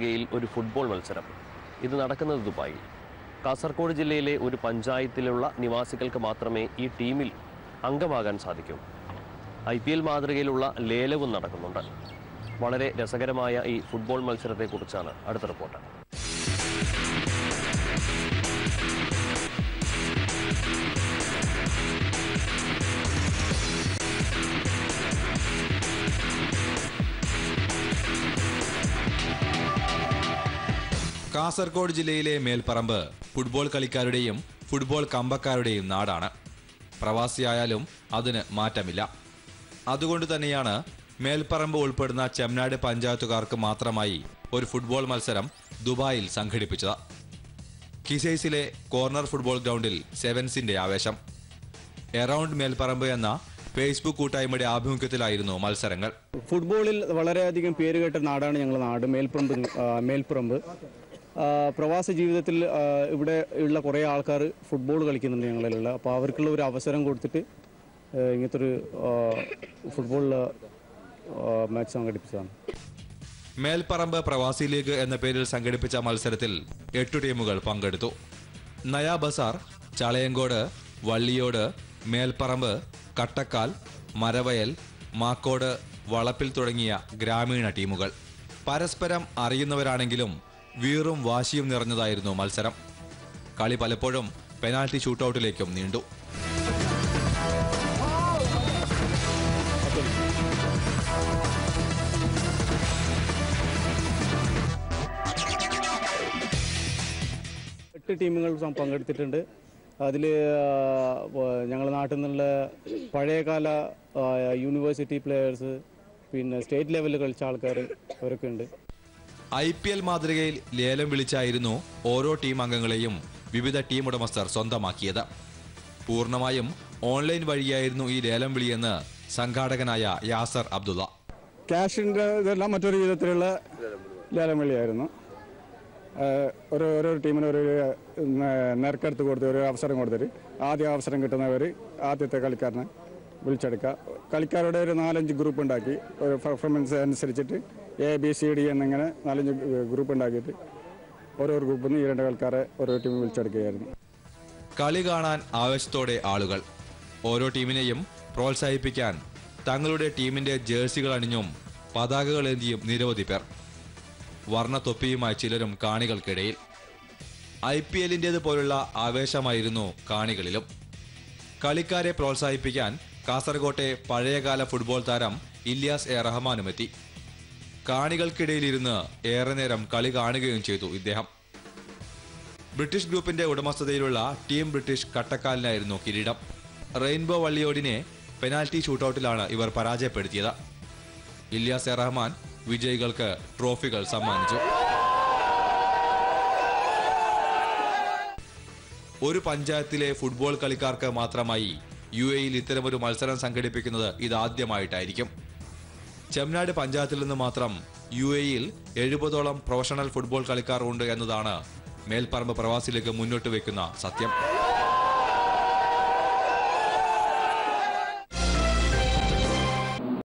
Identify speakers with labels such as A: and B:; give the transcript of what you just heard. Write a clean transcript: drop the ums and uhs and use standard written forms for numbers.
A: ഒരു ഫുട്ബോൾ മത്സരം. ഇത് നടക്കുന്നത് ദുബായിൽ. കാസർഗോഡ് ജില്ലയിലെ ഒരു പഞ്ചായത്തിലുള്ള നിവാസികൾക്ക് മാത്രമേ ഈ ടീമിൽ അംഗമാകാൻ സാധിക്കൂ. IPL മാതൃകയിലുള്ള ലേലവും നടക്കുന്നുണ്ട്. വളരെ രസകരമായ ഈ ഫുട്ബോൾ മത്സരത്തെക്കുറിച്ചാണ് അടുത്ത റിപ്പോർട്ട്.
B: കാസർഗോഡ് ജില്ലയിലെ മേൽപ്പറമ്പ് ഫുട്ബോൾ കളിക്കാരുടെയും ഫുട്ബോൾ കമ്പക്കാരുടെയും നാടാണ്. പ്രവാസിയായാലും അതിന് മാറ്റമില്ല. അതുകൊണ്ട് തന്നെയാണ് മേൽപ്പറമ്പ് ഉൾപ്പെടുന്ന ചെമ്മനാട് പഞ്ചായത്തുകാർക്ക് മാത്രമായി ഒരു ഫുട്ബോൾ മത്സരം ദുബായിൽ സംഘടിപ്പിച്ചത്. കിസൈസിലെ കോർണർ ഫുട്ബോൾ ഗ്രൗണ്ടിൽ സെവൻസിന്റെ ആവേശം. എറൗണ്ട് മേൽപ്പറമ്പ് എന്ന ഫേസ്ബുക്ക് കൂട്ടായ്മയുടെ ആഭിമുഖ്യത്തിലായിരുന്നു മത്സരങ്ങൾ.
C: ഫുട്ബോളിൽ വളരെയധികം പേരുകേട്ട നാടാണ് ഞങ്ങളുടെ നാട് മേൽപ്പറമ്പ്. പ്രവാസ ജീവിതത്തിൽ ഇവിടെ ഉള്ള കുറേ ആൾക്കാർ ഫുട്ബോൾ കളിക്കുന്നുണ്ട് ഞങ്ങളിലുള്ള. അപ്പോൾ അവർക്കുള്ള ഒരു അവസരം കൊടുത്തിട്ട് ഇങ്ങനത്തെ ഒരു ഫുട്ബോൾ മാച്ച് സംഘടിപ്പിച്ചതാണ്.
B: മേൽപ്പറമ്പ് പ്രവാസി ലീഗ് എന്ന പേരിൽ സംഘടിപ്പിച്ച മത്സരത്തിൽ 8 ടീമുകൾ പങ്കെടുത്തു. നയാ ബസാർ, ചളയങ്കോട്, വള്ളിയോട്, മേൽപ്പറമ്പ്, കട്ടക്കാൽ, മരവയൽ, മാക്കോട്, വളപ്പിൽ തുടങ്ങിയ ഗ്രാമീണ ടീമുകൾ. പരസ്പരം അറിയുന്നവരാണെങ്കിലും വീറും വാശിയും നിറഞ്ഞതായിരുന്നു മത്സരം. കളി പലപ്പോഴും പെനാൽറ്റി ഷൂട്ടൌട്ടിലേക്കും നീണ്ടു.
C: ടീമുകൾ പങ്കെടുത്തിട്ടുണ്ട്. അതിൽ ഞങ്ങളുടെ നാട്ടിൽ നിന്നുള്ള പഴയകാല യൂണിവേഴ്സിറ്റി പ്ലെയേഴ്സ്, പിന്നെ സ്റ്റേറ്റ് ലെവലിൽ കളിച്ച ആൾക്കാർ അവരൊക്കെ ഉണ്ട്.
B: IPL മാതൃകയിൽ ലേലം വിളിച്ചായിരുന്നു ഓരോ ടീം അംഗങ്ങളെയും വിവിധ ടീം ഉടമസ്ഥർ സ്വന്തമാക്കിയത്. പൂർണ്ണമായും ഓൺലൈൻ വഴിയായിരുന്നു ഈ ലേലം വിളിയെന്ന് സംഘാടകനായ യാസർ അബ്ദുള്ള.
D: ക്യാഷിൻ്റെ ഇതെല്ലാം മറ്റൊരു വിധത്തിലുള്ള ലേലം വിളിയായിരുന്നു. ഓരോ ടീമിന് ഒരു നെറുക്കെടുത്ത് കൊടുത്ത് ഒരു അവസരം കൊടുത്തിട്ട് ആദ്യ അവസരം കിട്ടുന്നവർ ആദ്യത്തെ കളിക്കാരനെ വിളിച്ചെടുക്കുക. കളിക്കാരുടെ ഒരു 4-5 ഗ്രൂപ്പ് ഉണ്ടാക്കി ഒരു പെർഫോമൻസ് അനുസരിച്ചിട്ട് ABCD എന്നിങ്ങനെ 4-5 ഗ്രൂപ്പ് ഉണ്ടാക്കിയിട്ട് ഓരോ ഗ്രൂപ്പിൽ നിന്ന് 2 കളിക്കാരെ ഓരോ ടീമിൽ വിളിച്ചെടുക്കുകയായിരുന്നു.
B: കളി കാണാൻ ആവേശത്തോടെ ആളുകൾ. ഓരോ ടീമിനെയും പ്രോത്സാഹിപ്പിക്കാൻ തങ്ങളുടെ ടീമിന്റെ ജേഴ്സികൾ അണിഞ്ഞും പതാകകളേന്തിയും നിരവധി പേർ. വർണ്ണത്തൊപ്പിയുമായി ചിലരും കാണികൾക്കിടയിൽ. IPLന്റേത് പോലുള്ള ആവേശമായിരുന്നു കാണികളിലും. കളിക്കാരെ പ്രോത്സാഹിപ്പിക്കാൻ കാസർകോട്ടെ പഴയകാല ഫുട്ബോൾ താരം ഇല്യാസ് A. റഹ്മാനുമെത്തി. കാണികൾക്കിടയിലിരുന്ന് ഏറെ നേരം കളി കാണുകയും ചെയ്തു ഇദ്ദേഹം. ബ്രിട്ടീഷ് ഗ്രൂപ്പിന്റെ ഉടമസ്ഥതയിലുള്ള ടീം ബ്രിട്ടീഷ് കട്ടക്കാലിനായിരുന്നു കിരീടം. റെയിൻബോ വള്ളിയോടിനെ പെനാൽറ്റി ഷൂട്ടൌട്ടിലാണ് ഇവർ പരാജയപ്പെടുത്തിയത്. ഇല്യാസ് A. റഹ്മാൻ വിജയികൾക്ക് ട്രോഫികൾ സമ്മാനിച്ചു. ഒരു പഞ്ചായത്തിലെ ഫുട്ബോൾ കളിക്കാർക്ക് മാത്രമായി UAEയിൽ ഇത്തരമൊരു മത്സരം സംഘടിപ്പിക്കുന്നത് ഇതാദ്യമായിട്ടായിരിക്കും. ചെമ്മനാട് പഞ്ചായത്തിൽ നിന്ന് മാത്രം UAEയിൽ 70ഓളം പ്രൊഫഷണൽ ഫുട്ബോൾ കളിക്കാർ ഉണ്ട് എന്നതാണ് മേൽപ്പറമ്പ് പ്രവാസിലേക്ക് മുന്നോട്ട് വയ്ക്കുന്ന സത്യം.